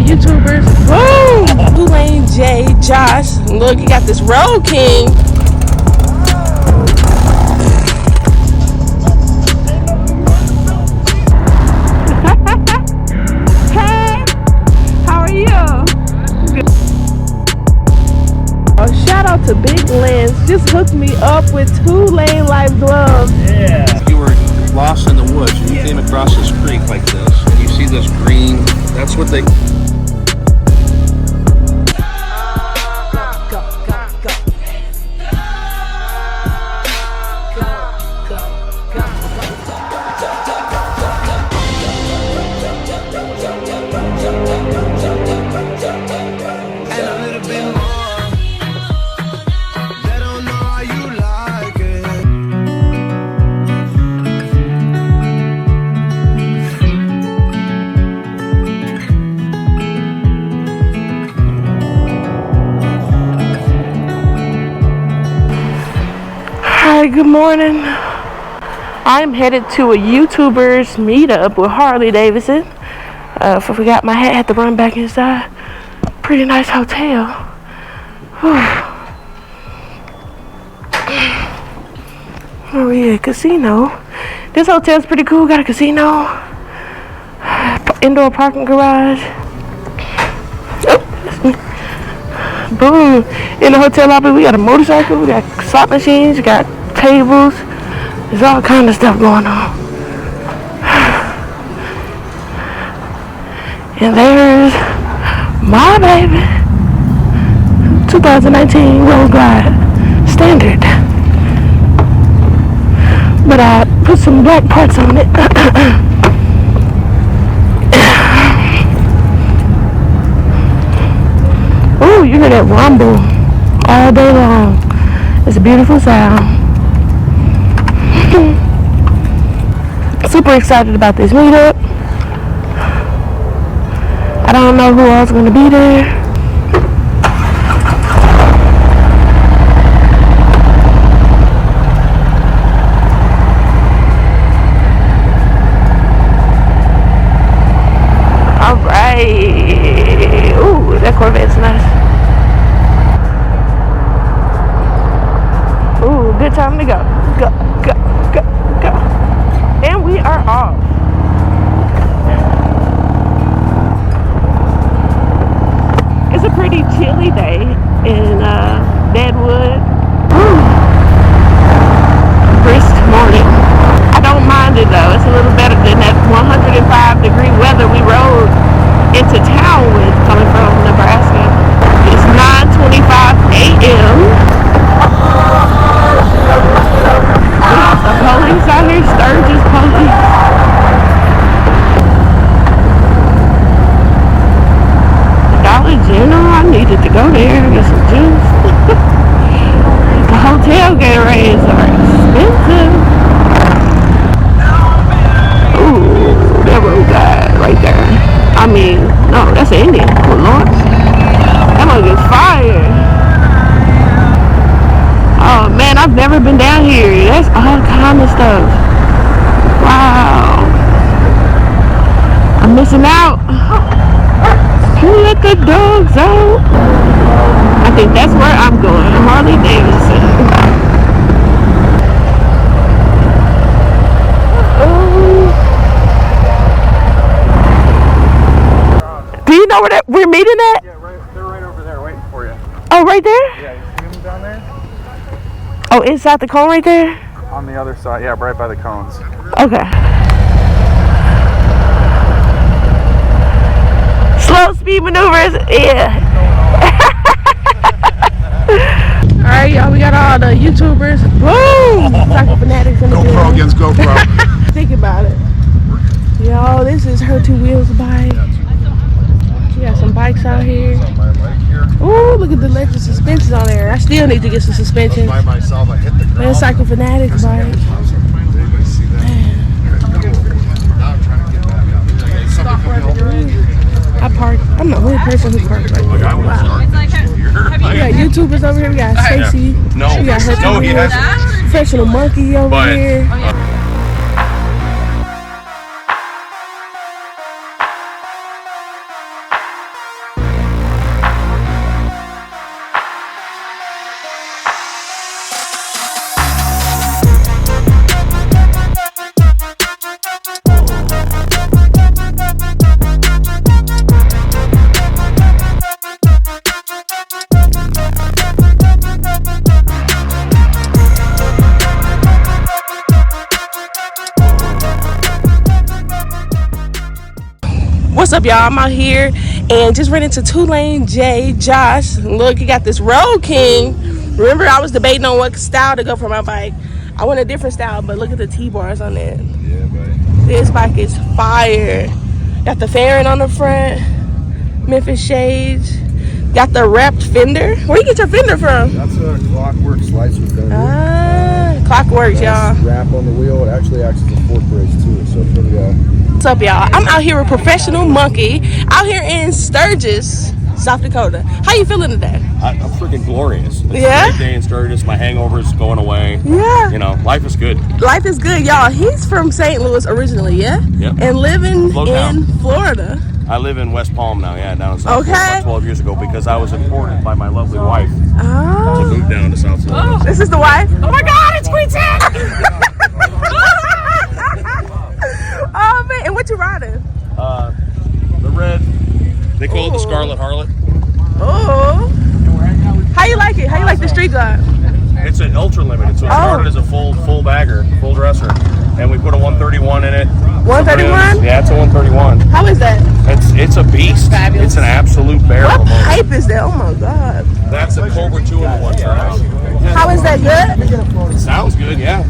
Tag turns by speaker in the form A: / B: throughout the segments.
A: YouTubers. Boom! Blue Lane J, Josh. Look, you got this Road King. Hey, how are you? Good. Oh, shout out to Big Lens. Just hooked me up with 2 Lane Life gloves.
B: Yeah. You were lost in the woods and you came across this creek like this, and you see this green, that's what they...
A: Good morning. I'm headed to a YouTubers meetup with Harley-Davidson. If I forgot my hat, I had to run back inside. Pretty nice hotel. Whew. Where we at? Casino. This hotel's pretty cool. Got a casino. Indoor parking garage. Boom. In the hotel lobby, we got a motorcycle. We got slot machines. We got tables. There's all kind of stuff going on. And there's my baby 2019 Road Glide Standard, but I put some black parts on it. Ooh, you hear that rumble all day long. It's a beautiful sound. Super excited about this meetup. I don't know who else is going to be there. All right. Ooh, that Corvette's nice. Ooh, good time to go. Go, go, go, go. And we are off. It's a pretty chilly day in Deadwood. Brisk morning. I don't mind it though. It's a little better than that 105-degree weather we rode into town with coming from Nebraska. It's 9:25 a.m. The police out here, Sturgis police. Dollar General, I needed to go there and get some juice. The hotel getting rates are expensive. Ooh, that road guy right there. I mean, no, that's an Indian. Oh, Lord. That mug is fire. Oh man, I've never been down here. That's all kind of stuff. Wow. I'm missing out. Let the dogs out. I think that's where I'm going. Harley-Davidson. Do you know where we're meeting at?
C: Yeah, they're right over there waiting for you.
A: Oh, right there?
C: Yeah, you see them down there?
A: Oh, inside the cone right there?
C: On the other side, yeah, right by the cones.
A: Okay. Slow speed maneuvers, yeah. Alright, y'all, we got all the YouTubers. Boom! Taco Fanatics in the building.
C: GoPro against GoPro.
A: Think about it. Yo, this is Hertwowheels bike. We got some bikes out here. Ooh, look at the electric suspensions on there. I still need to get some suspensions.
C: By myself, I hit the ground.
A: Man, Psycho Fanatics bike. I park. I'm the only person who parks right there. Wow. We got YouTubers over here. We got Stacy. We got Hertwowheels. Professional Monkey over here. What's up, y'all? I'm out here and just ran into Tulane J, Josh. Look, he got this Road King. Remember, I was debating on what style to go for my bike. I want a different style, but look at the T-bars on it.
C: Yeah, buddy.
A: This bike is fire. Got the fairing on the front, Memphis shades. Got the wrapped fender. Where you get your fender from?
C: That's a Clockwork slicer fender.
A: Clockworks, y'all.
C: Wrap on the wheel. It actually acts as a fork brace too, so pretty
A: What's up, y'all? I'm out here with Professional Monkey, out here in Sturgis, South Dakota. How you feeling today?
D: I'm freaking glorious. It's
A: Yeah?
D: a great day in Sturgis. My hangover's going away.
A: Yeah.
D: You know, life is good.
A: Life is good, y'all. He's from St. Louis originally, yeah?
D: Yep.
A: And living
D: Float
A: in
D: down.
A: Florida.
D: I live in West Palm now, down in South
A: Okay.
D: Florida about 12 years ago because I was imported by my lovely wife to
A: Oh.
D: move down to South Florida.
A: This is the wife? Oh my God, it's QueenSit! Oh man, and what you riding?
D: The red, they call it the Scarlet Harlot.
A: Oh. How you like it? How you like the street glide?
D: It's an ultra limited, so it started as a full bagger, full dresser, and we put a 131 in it.
A: 131?
D: Yeah, it's a 131.
A: How is that?
D: It's a beast.
A: Fabulous.
D: It's an absolute barrel.
A: What
D: motor.
A: pipe is that? Oh my God.
D: That's a Cobra 2 in the one turn.
A: How is that good?
D: Sounds good, yeah.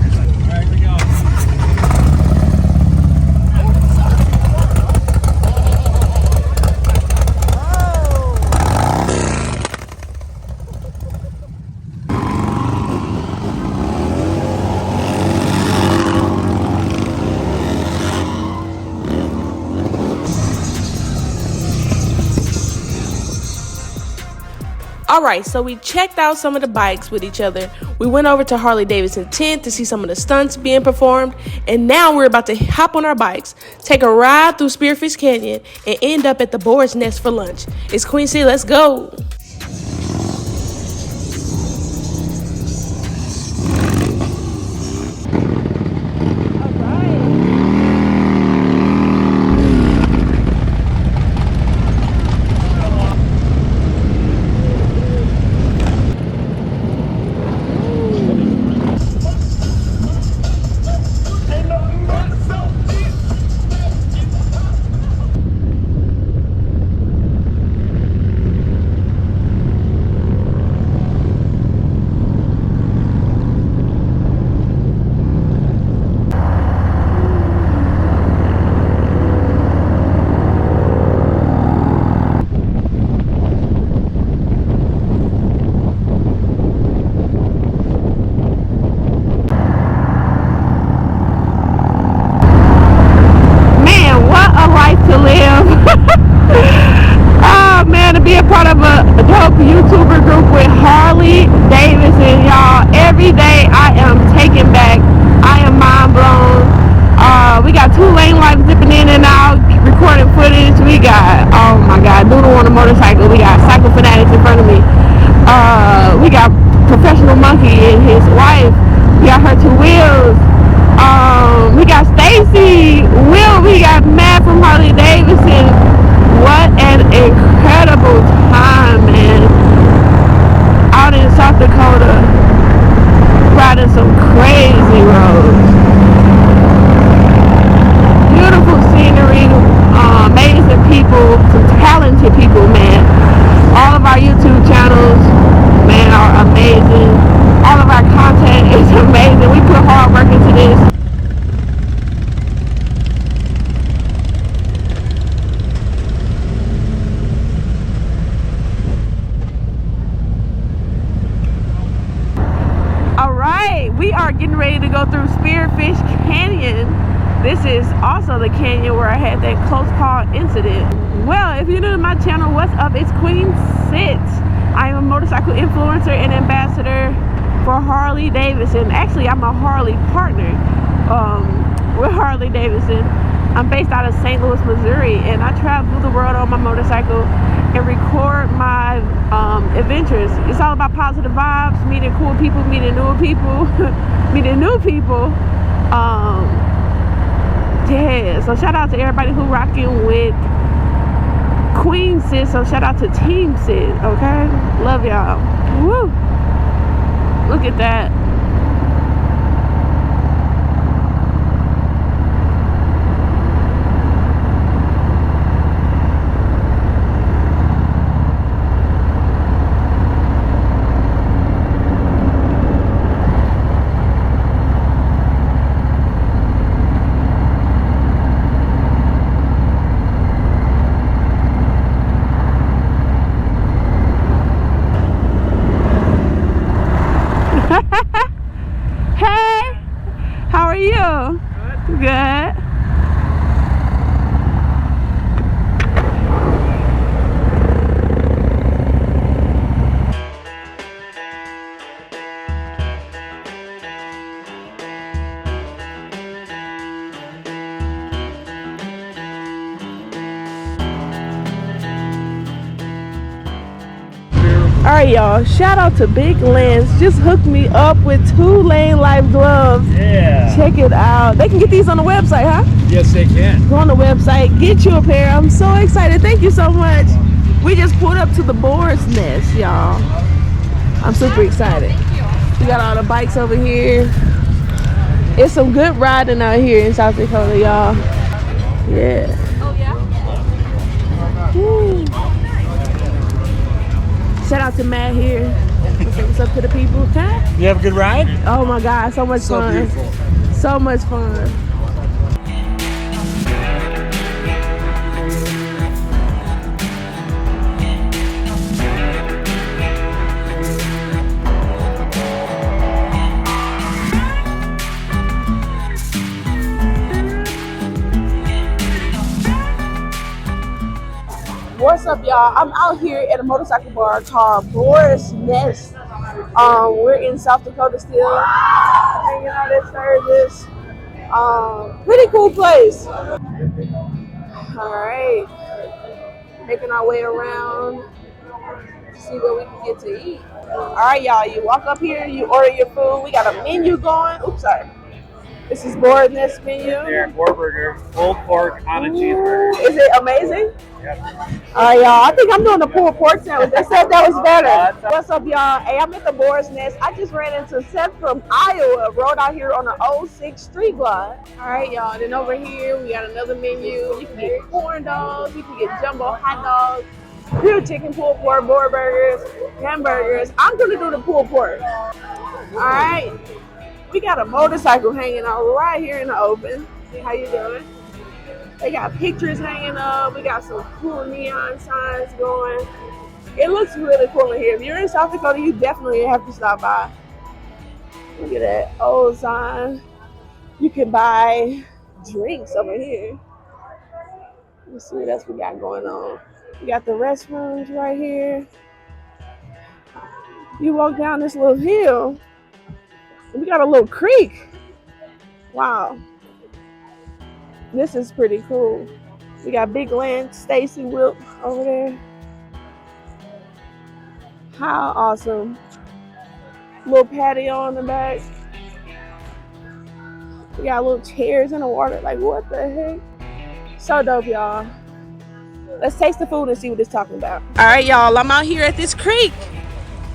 A: Alright, so we checked out some of the bikes with each other. We went over to Harley-Davidson tent to see some of the stunts being performed. And now we're about to hop on our bikes, take a ride through Spearfish Canyon, and end up at the Boar's Nest for lunch. It's QueenSit, let's go! YouTuber group with Harley-Davidson, y'all. Every day I am taken back. I am mind blown. We got two lane lights zipping in and out, recording footage. We got, oh my God, Doodle on a motorcycle. We got Cycle Fanatics in front of me. We got Professional Monkey and his wife. We got Hertwowheels. We got Stacy, Will. We got Matt from Harley-Davidson. What an incredible time, man. Out in South Dakota, riding some crazy roads. Beautiful scenery, amazing people, some talented people, man. All of our YouTube channels, man, are amazing. All of our content is amazing. We put hard work into this. We are getting ready to go through Spearfish Canyon. This is also the canyon where I had that close call incident. Well, if you're new to my channel, what's up? It's QueenSit. I am a motorcycle influencer and ambassador for Harley-Davidson. Actually, I'm a Harley partner with Harley-Davidson. I'm based out of St. Louis, Missouri, and I travel the world on my motorcycle and record my adventures. It's all about positive vibes, meeting cool people, meeting new people, meeting new people. Yeah, so shout out to everybody who rocking with QueenSit. So shout out to Team Sit, okay? Love y'all. Woo! Look at that. you? Good. All right, y'all. Shout out to Big Lens. Just hooked me up with 2 Lane Life gloves.
E: Yeah.
A: Check it out. They can get these on the website, huh?
E: Yes, they can.
A: Go on the website, get you a pair. I'm so excited. Thank you so much. We just pulled up to the Boar's Nest, y'all. I'm super excited. We got all the bikes over here. It's some good riding out here in South Dakota, y'all. Yeah.
F: Oh, yeah?
A: Woo. Shout out to Matt here. What's up to the people? Okay?
E: You have a good ride?
A: Oh my God, so much fun.
E: Beautiful.
A: So much fun. What's up, y'all? I'm out here at a motorcycle bar called Boar's Nest. We're in South Dakota still, hanging out at Sturgis. Pretty cool place. All right, making our way around to see where we can get to eat. All right, y'all. You walk up here, you order your food. We got a menu going. Oops, sorry. This is Boar's Nest menu.
E: There, burger, pulled pork on a cheeseburger.
A: Is it amazing?
E: Yep.
A: All right, y'all. I think I'm doing the pulled pork sandwich. They said that was better. What's up, y'all? Hey, I'm at the Boar's Nest. I just ran into Seth from Iowa. Rode out here on the 06 street block. All right, y'all. Then over here, we got another menu. You can get corn dogs. You can get jumbo hot dogs, grilled chicken, pulled pork, board burgers, hamburgers. I'm going to do the pulled pork. All right. We got a motorcycle hanging out right here in the open. How you doing? They got pictures hanging up. We got some cool neon signs going. It looks really cool in here. If you're in South Dakota, you definitely have to stop by. Look at that old sign. You can buy drinks over here. Let's see what else we got going on. We got the restrooms right here. You walk down this little hill. We got a little creek. Wow. This is pretty cool. We got Big Land, Stacy Wilk over there. How awesome. Little patio in the back. We got little chairs in the water. Like, what the heck? So dope, y'all. Let's taste the food and see what it's talking about. All right, y'all. I'm out here at this creek.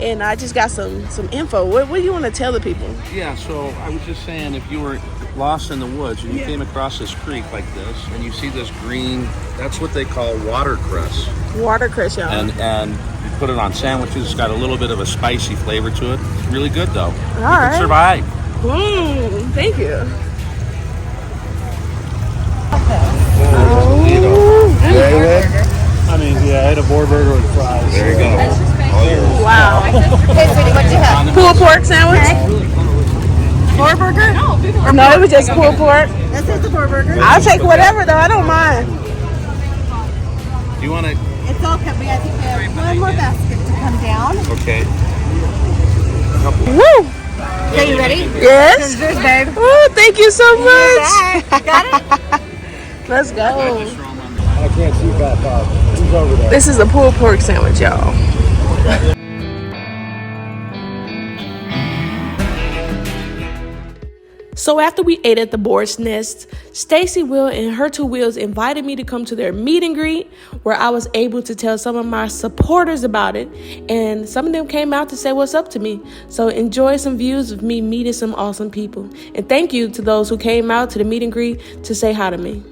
A: And I just got some info. What do you want to tell the people?
B: Yeah, so I was just saying, if you were lost in the woods and you came across this creek like this, and you see this green, that's what they call watercress.
A: Watercress, y'all.
B: And you put it on sandwiches. It's got a little bit of a spicy flavor to it. It's really good, though.
A: All right.
B: Can survive.
A: Thank you.
E: I mean, yeah, I had a boar burger with fries.
B: There you go.
A: Wow.
F: Hey, sweetie, what'd you have?
A: Pulled pork sandwich?
F: Boar burger? No,
A: No, it was just pulled pork.
F: this is the boar burger.
A: I'll take whatever, though. I don't mind.
B: Do you want to?
F: It's all cut. I think we have one more basket to come down.
B: Okay.
A: Woo!
F: Okay, you ready?
A: Yes.
F: Cheers, babe.
A: Oh, thank you so much.
F: Got it?
A: Let's go.
C: I can't see that far. Who's over there?
A: This is a pulled pork sandwich, y'all. So after we ate at the Boar's Nest, Stacy, Will, and Hertwowheels invited me to come to their meet and greet, where I was able to tell some of my supporters about it, and some of them came out to say what's up to me. So enjoy some views of me meeting some awesome people. And thank you to those who came out to the meet and greet to say hi to me.